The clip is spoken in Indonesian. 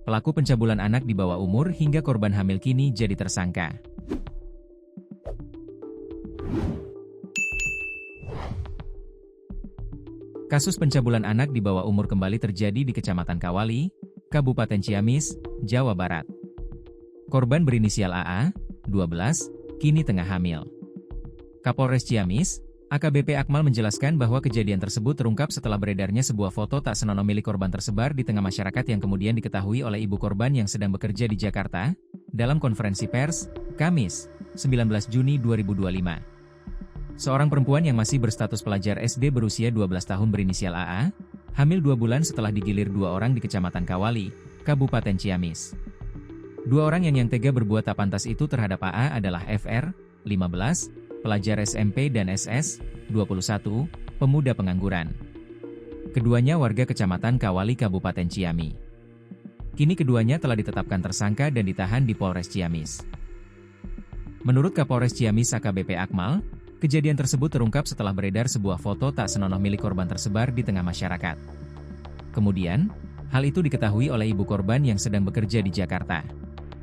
Pelaku pencabulan anak di bawah umur hingga korban hamil kini jadi tersangka. Kasus pencabulan anak di bawah umur kembali terjadi di Kecamatan Kawali, Kabupaten Ciamis, Jawa Barat. Korban berinisial AA, 12, kini tengah hamil. Kapolres Ciamis, AKBP Akmal menjelaskan bahwa kejadian tersebut terungkap setelah beredarnya sebuah foto tak senonoh milik korban tersebar di tengah masyarakat yang kemudian diketahui oleh ibu korban yang sedang bekerja di Jakarta, dalam konferensi pers, Kamis, 19 Juni 2025. Seorang perempuan yang masih berstatus pelajar SD berusia 12 tahun berinisial AA, hamil 2 bulan setelah digilir 2 orang di Kecamatan Kawali, Kabupaten Ciamis. 2 orang yang tega berbuat tak pantas itu terhadap AA adalah FR, 15, pelajar SMP dan SS, 21, pemuda pengangguran. Keduanya warga Kecamatan Kawali Kabupaten Ciamis. Kini keduanya telah ditetapkan tersangka dan ditahan di Polres Ciamis. Menurut Kapolres Ciamis AKBP Akmal, kejadian tersebut terungkap setelah beredar sebuah foto tak senonoh milik korban tersebar di tengah masyarakat. Kemudian, hal itu diketahui oleh ibu korban yang sedang bekerja di Jakarta.